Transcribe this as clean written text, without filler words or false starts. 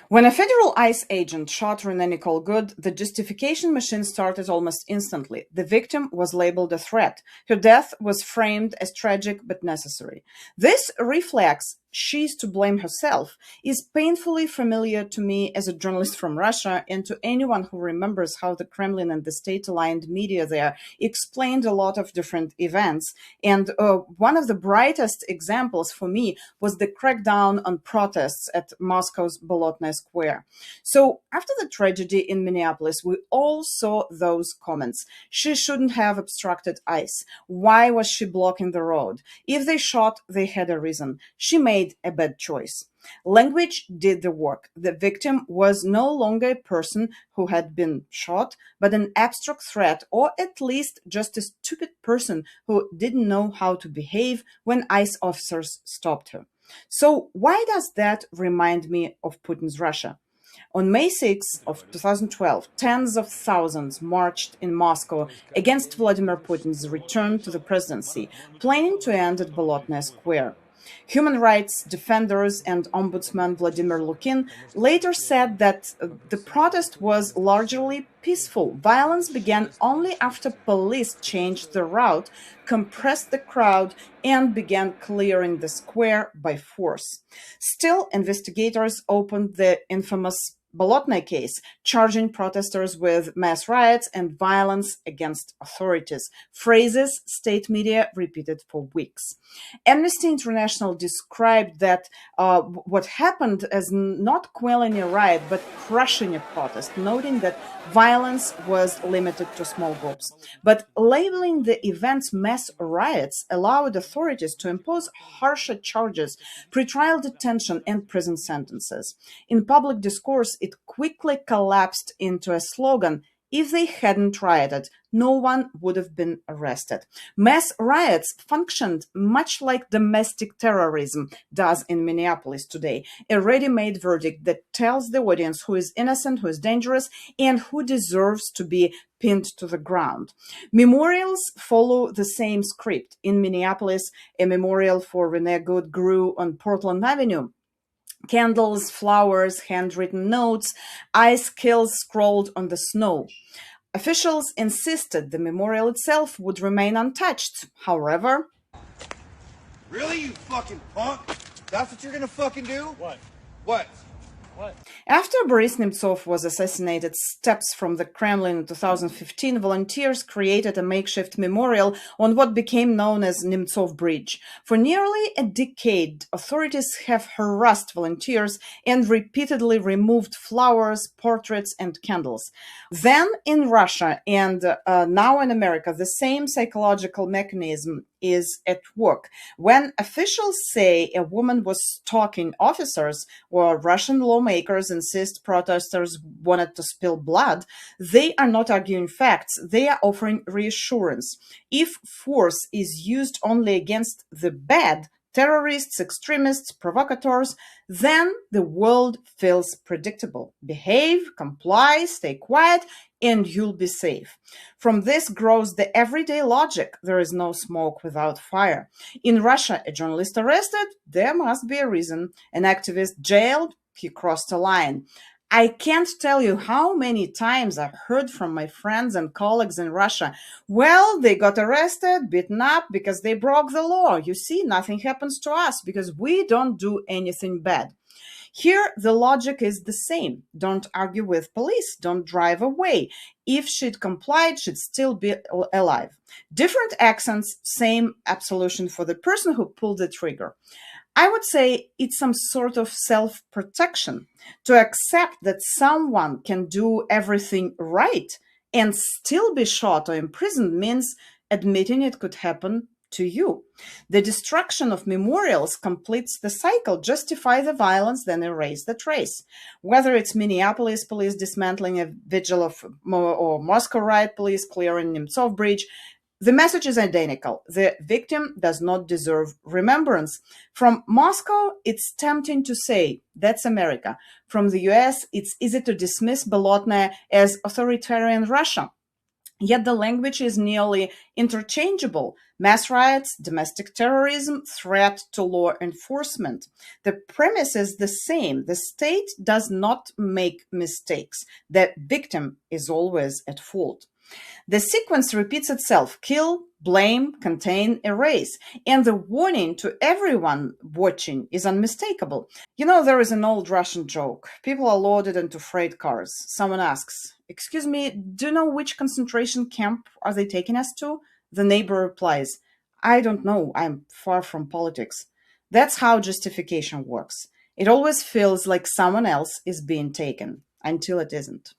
When a federal ICE agent shot Renee Nicole Good, the justification machine started almost instantly. The victim was labeled a threat. Her death was framed as tragic but necessary. This reflex, she's to blame herself, is painfully familiar to me as a journalist from Russia and to anyone who remembers how the Kremlin and the state-aligned media there explained a lot of different events. And one of the brightest examples for me was the crackdown on protests at Moscow's Bolotnaya Square. So after the tragedy in Minneapolis, we all saw those comments. She shouldn't have obstructed ICE. Why was she blocking the road? If they shot, they had a reason. She made a bad choice. Language did the work. The victim was no longer a person who had been shot, but an abstract threat, or at least just a stupid person who didn't know how to behave when ICE officers stopped her. So why does that remind me of Putin's Russia? On May 6 of 2012, tens of thousands marched in Moscow against Vladimir Putin's return to the presidency, planning to end at Bolotnaya Square. Human rights defenders and Ombudsman Vladimir Lukin later said that the protest was largely peaceful. Violence began only after police changed the route, compressed the crowd, and began clearing the square by force. Still, investigators opened the infamous Bolotnaya case, charging protesters with mass riots and violence against authorities, phrases state media repeated for weeks. Amnesty International described that what happened as not quelling a riot, but crushing a protest, noting that violence was limited to small groups. But labeling the events mass riots allowed authorities to impose harsher charges, pretrial detention, and prison sentences. In public discourse, it quickly collapsed into a slogan: if they hadn't rioted, no one would have been arrested. Mass riots functioned much like domestic terrorism does in Minneapolis today, a ready-made verdict that tells the audience who is innocent, who is dangerous, and who deserves to be pinned to the ground. Memorials follow the same script. In Minneapolis, a memorial for Renee Good grew on Portland Avenue. Candles, flowers, handwritten notes, ice kills scrawled on the snow. Officials insisted the memorial itself would remain untouched. However, really, you fucking punk? That's what you're gonna fucking do? What? What? What? after Boris Nemtsov was assassinated steps from the Kremlin in 2015, volunteers created a makeshift memorial on what became known as Nemtsov Bridge. For nearly a decade, authorities have harassed volunteers and repeatedly removed flowers, portraits, and candles. Then in Russia and now in America, the same psychological mechanism is at work. When officials say a woman was stalking officers or Russian lawmakers insist protesters wanted to spill blood, they are not arguing facts. They are offering reassurance. If force is used only against the bad, terrorists, extremists, provocateurs, then the world feels predictable. Behave, comply, stay quiet, and you'll be safe. From this grows the everyday logic: there is no smoke without fire. In Russia, a journalist arrested, there must be a reason. An activist jailed, he crossed a line. I can't tell you how many times I've heard from my friends and colleagues in Russia, well, they got arrested, beaten up because they broke the law. You see, nothing happens to us because we don't do anything bad. Here, the logic is the same. Don't argue with police. Don't drive away. If she'd complied, she'd still be alive. Different accents, same absolution for the person who pulled the trigger. I would say it's some sort of self-protection. To accept that someone can do everything right and still be shot or imprisoned means admitting it could happen to you. The destruction of memorials completes the cycle. Justify the violence, then erase the trace. Whether it's Minneapolis police dismantling a vigil or Moscow riot police clearing Nemtsov Bridge, the message is identical. The victim does not deserve remembrance. From Moscow, it's tempting to say, that's America. From the US, it's easy to dismiss Bolotnaya as authoritarian Russia. Yet the language is nearly interchangeable: mass riots, domestic terrorism, threat to law enforcement. The premise is the same. The state does not make mistakes. The victim is always at fault. The sequence repeats itself: kill, blame, contain, erase. And the warning to everyone watching is unmistakable. There is an old Russian joke. People are loaded into freight cars. Someone asks, "Excuse me, do you know which concentration camp are they taking us to?" The neighbor replies, "I don't know. I'm far from politics." That's how justification works. It always feels like someone else is being taken until it isn't.